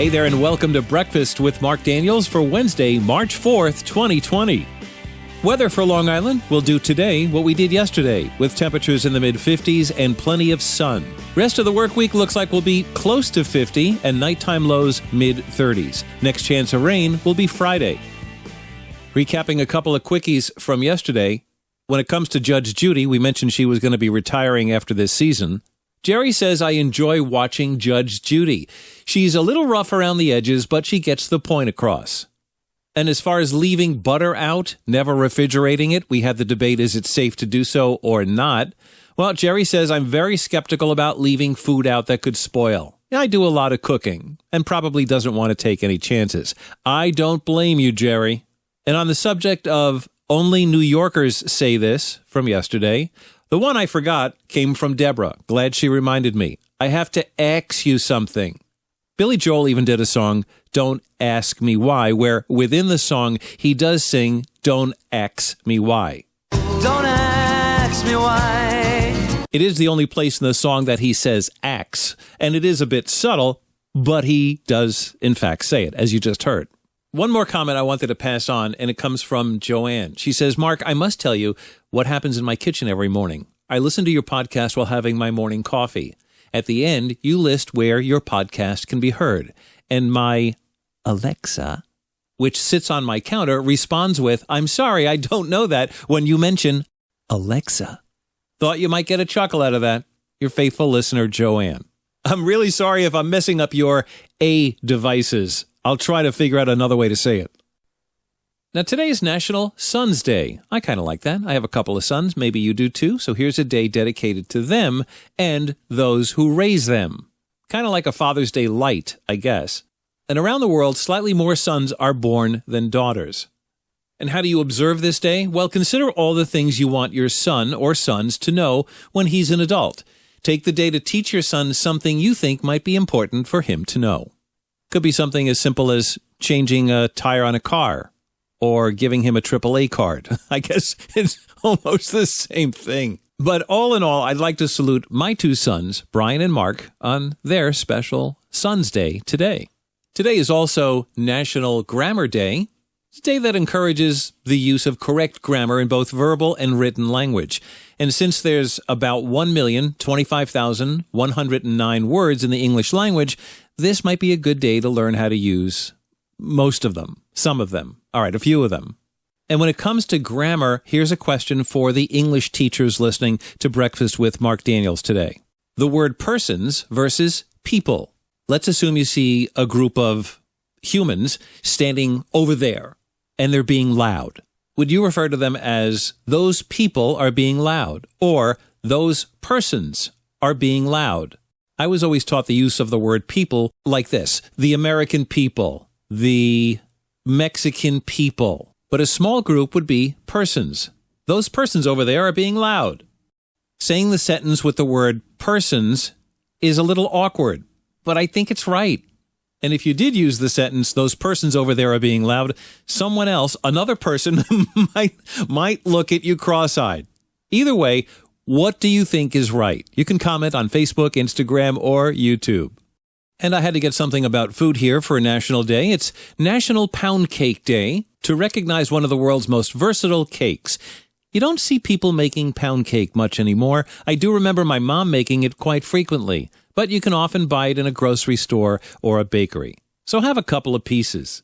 Hey there, and welcome to Breakfast with Mark Daniels for Wednesday, March 4th, 2020. Weather for Long Island will do today what we did yesterday, with temperatures in the mid-50s and plenty of sun. Rest of the work week looks like we'll be close to 50 and nighttime lows mid-30s. Next chance of rain will be Friday. Recapping a couple of quickies from yesterday, when it comes to Judge Judy, we mentioned she was going to be retiring after this season. Jerry says, I enjoy watching Judge Judy. She's a little rough around the edges, but she gets the point across. And as far as leaving butter out, never refrigerating it, we had the debate, is it safe to do so or not? Well, Jerry says, I'm very skeptical about leaving food out that could spoil. I do a lot of cooking and probably doesn't want to take any chances. I don't blame you, Jerry. And on the subject of only New Yorkers say this from yesterday, the one I forgot came from Deborah. Glad she reminded me. I have to ask you something. Billy Joel even did a song, Don't Ask Me Why, where within the song he does sing, Don't Ask Me Why. Don't ask me why. It is the only place in the song that he says ax, and it is a bit subtle, but he does in fact say it, as you just heard. One more comment I wanted to pass on, and it comes from Joanne. She says, Mark, I must tell you what happens in my kitchen every morning. I listen to your podcast while having my morning coffee. At the end, you list where your podcast can be heard. And my Alexa, which sits on my counter, responds with, I'm sorry, I don't know that, when you mention Alexa. Thought you might get a chuckle out of that. Your faithful listener, Joanne. I'm really sorry if I'm messing up your A devices. I'll try to figure out another way to say it. Now, today is National Sons Day. I kind of like that. I have a couple of sons. Maybe you do too. So here's a day dedicated to them and those who raise them. Kind of like a Father's Day light, I guess. And around the world, slightly more sons are born than daughters. And how do you observe this day? Well, consider all the things you want your son or sons to know when he's an adult. Take the day to teach your son something you think might be important for him to know. Could be something as simple as changing a tire on a car or giving him a AAA card. I guess it's almost the same thing. But all in all, I'd like to salute my two sons, Brian and Mark, on their special Sons Day today. Today is also National Grammar Day. It's a day that encourages the use of correct grammar in both verbal and written language. And since there's about 1,025,109 words in the English language, this might be a good day to learn how to use most of them, some of them. All right, a few of them. And when it comes to grammar, here's a question for the English teachers listening to Breakfast with Mark Daniels today. The word persons versus people. Let's assume you see a group of humans standing over there, and they're being loud. Would you refer to them as those people are being loud, or those persons are being loud? I was always taught the use of the word people like this: the American people, the Mexican people. But a small group would be persons. Those persons over there are being loud. Saying the sentence with the word persons is a little awkward, but I think it's right. And if you did use the sentence, those persons over there are being loud, someone else, another person, might look at you cross-eyed. Either way, what do you think is right? You can comment on Facebook, Instagram, or YouTube. And I had to get something about food here for a national day. It's National Pound Cake Day to recognize one of the world's most versatile cakes. You don't see people making pound cake much anymore. I do remember my mom making it quite frequently, but you can often buy it in a grocery store or a bakery. So have a couple of pieces.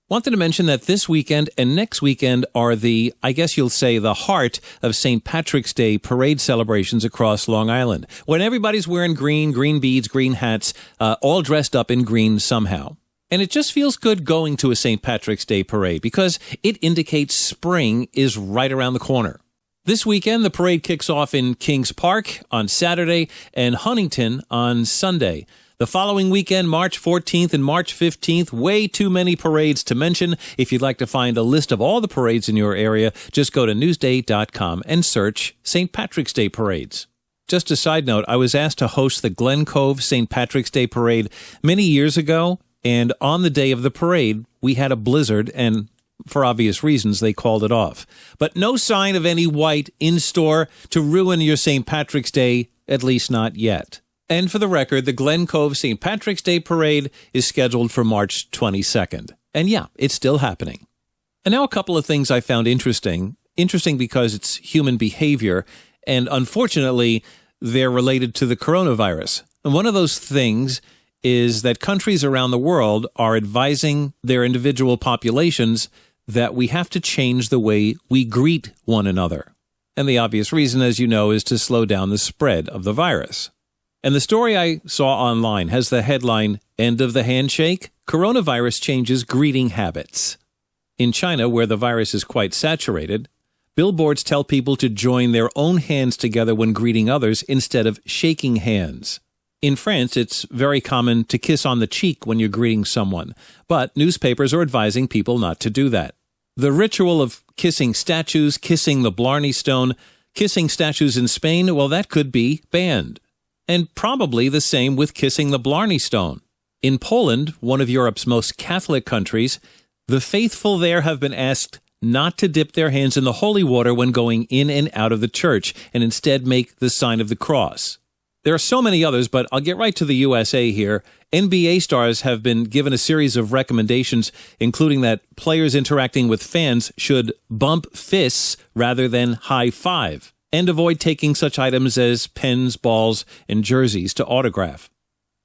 Wanted to mention that this weekend and next weekend are the, I guess you'll say, the heart of St. Patrick's Day parade celebrations across Long Island, when everybody's wearing green beads, green hats, all dressed up in green somehow. And it just feels good going to a St. Patrick's Day parade because it indicates spring is right around the corner. This weekend, the parade kicks off in Kings Park on Saturday and Huntington on Sunday. The following weekend, March 14th and March 15th, way too many parades to mention. If you'd like to find a list of all the parades in your area, just go to newsday.com and search St. Patrick's Day parades. Just a side note, I was asked to host the Glen Cove St. Patrick's Day parade many years ago, and on the day of the parade, we had a blizzard, and for obvious reasons, they called it off. But no sign of any white in store to ruin your St. Patrick's Day, at least not yet. And for the record, the Glen Cove St. Patrick's Day Parade is scheduled for March 22nd. And yeah, it's still happening. And now a couple of things I found interesting. Interesting because it's human behavior, and unfortunately, they're related to the coronavirus. And one of those things is that countries around the world are advising their individual populations that we have to change the way we greet one another. And the obvious reason, as you know, is to slow down the spread of the virus. And the story I saw online has the headline, "End of the Handshake? Coronavirus Changes Greeting Habits." In China, where the virus is quite saturated, billboards tell people to join their own hands together when greeting others instead of shaking hands. In France, it's very common to kiss on the cheek when you're greeting someone, but newspapers are advising people not to do that. The ritual of kissing statues, kissing the Blarney Stone, kissing statues in Spain, well, that could be banned. And probably the same with kissing the Blarney Stone. In Poland, one of Europe's most Catholic countries, the faithful there have been asked not to dip their hands in the holy water when going in and out of the church, and instead make the sign of the cross. There are so many others, but I'll get right to the USA here. NBA stars have been given a series of recommendations, including that players interacting with fans should bump fists rather than high five, and avoid taking such items as pens, balls, and jerseys to autograph.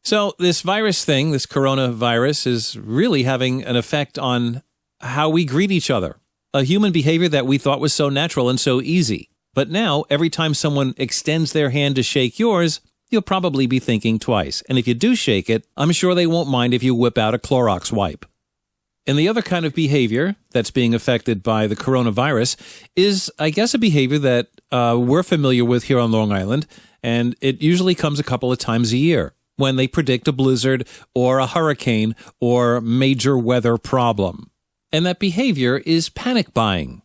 So this virus thing, this coronavirus, is really having an effect on how we greet each other, a human behavior that we thought was so natural and so easy. But now, every time someone extends their hand to shake yours, you'll probably be thinking twice. And if you do shake it, I'm sure they won't mind if you whip out a Clorox wipe. And the other kind of behavior that's being affected by the coronavirus is, I guess, a behavior that we're familiar with here on Long Island, and it usually comes a couple of times a year when they predict a blizzard or a hurricane or major weather problem. And that behavior is panic buying.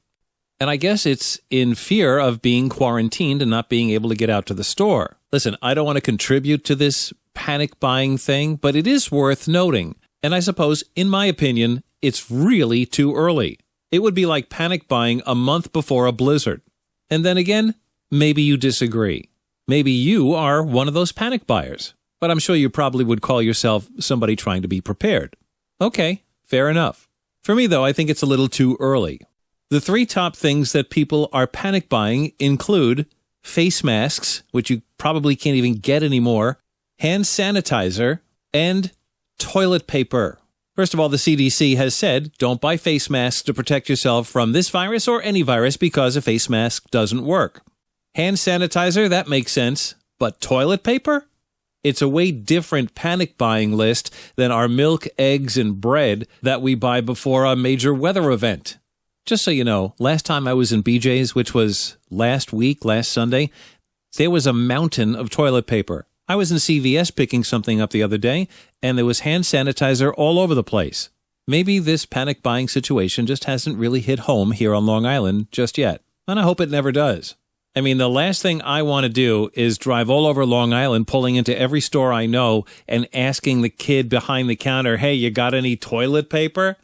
And I guess it's in fear of being quarantined and not being able to get out to the store. Listen, I don't want to contribute to this panic buying thing, but it is worth noting. And I suppose, in my opinion, it's really too early. It would be like panic buying a month before a blizzard. And then again, maybe you disagree. Maybe you are one of those panic buyers. But I'm sure you probably would call yourself somebody trying to be prepared. Okay, fair enough. For me, though, I think it's a little too early. The three top things that people are panic buying include face masks, which you probably can't even get anymore, hand sanitizer, and toilet paper. First of all, the CDC has said don't buy face masks to protect yourself from this virus or any virus because a face mask doesn't work. Hand sanitizer, that makes sense. But toilet paper? It's a way different panic buying list than our milk, eggs, and bread that we buy before a major weather event. Just so you know, last time I was in BJ's, which was last Sunday, there was a mountain of toilet paper. I was in CVS picking something up the other day, and there was hand sanitizer all over the place. Maybe this panic buying situation just hasn't really hit home here on Long Island just yet, and I hope it never does. I mean, the last thing I want to do is drive all over Long Island, pulling into every store I know and asking the kid behind the counter, hey, you got any toilet paper?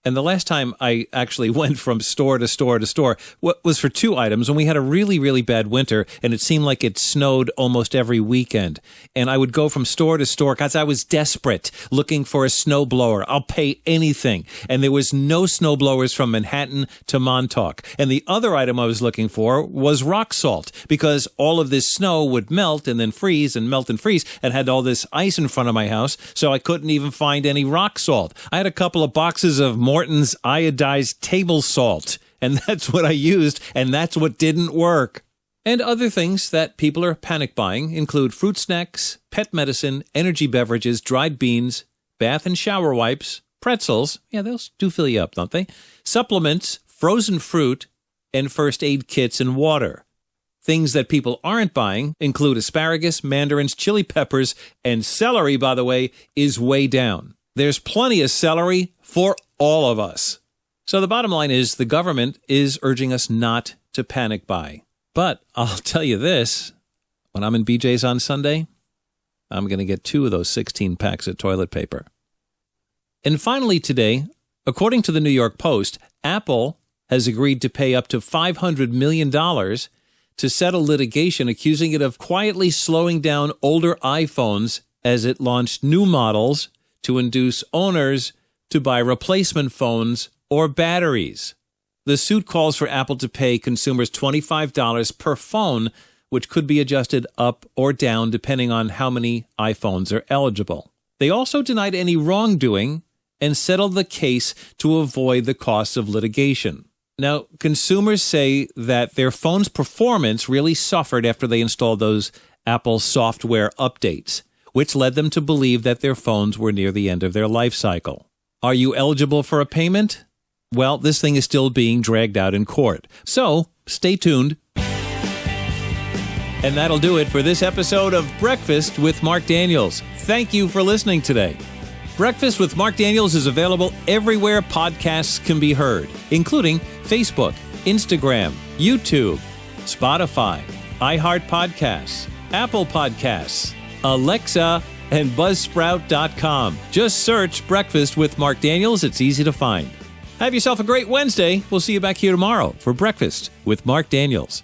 And the last time I actually went from store to store to store was for two items, and we had a really, really bad winter, and it seemed like it snowed almost every weekend. And I would go from store to store because I was desperate, looking for a snowblower. I'll pay anything. And there was no snowblowers from Manhattan to Montauk. And the other item I was looking for was rock salt, because all of this snow would melt and then freeze and melt and freeze, and had all this ice in front of my house, so I couldn't even find any rock salt. I had a couple of boxes of Morton's iodized table salt, and that's what I used, and that's what didn't work. And other things that people are panic buying include fruit snacks, pet medicine, energy beverages, dried beans, bath and shower wipes, pretzels, yeah, those do fill you up, don't they? Supplements, frozen fruit, and first aid kits and water. Things that people aren't buying include asparagus, mandarins, chili peppers, and celery, by the way, is way down. There's plenty of celery for all of us. So the bottom line is the government is urging us not to panic buy. But I'll tell you this, when I'm in BJ's on Sunday, I'm going to get 2 of those 16 packs of toilet paper. And finally today, according to the New York Post, Apple has agreed to pay up to $500 million to settle litigation accusing it of quietly slowing down older iPhones as it launched new models to induce owners to buy replacement phones or batteries. The suit calls for Apple to pay consumers $25 per phone, which could be adjusted up or down depending on how many iPhones are eligible. They also denied any wrongdoing and settled the case to avoid the costs of litigation. Now, consumers say that their phone's performance really suffered after they installed those Apple software updates, which led them to believe that their phones were near the end of their life cycle. Are you eligible for a payment? Well, this thing is still being dragged out in court. So, stay tuned. And that'll do it for this episode of Breakfast with Mark Daniels. Thank you for listening today. Breakfast with Mark Daniels is available everywhere podcasts can be heard, including Facebook, Instagram, YouTube, Spotify, iHeart Podcasts, Apple Podcasts, Alexa, and Buzzsprout.com. Just search Breakfast with Mark Daniels. It's easy to find. Have yourself a great Wednesday. We'll see you back here tomorrow for Breakfast with Mark Daniels.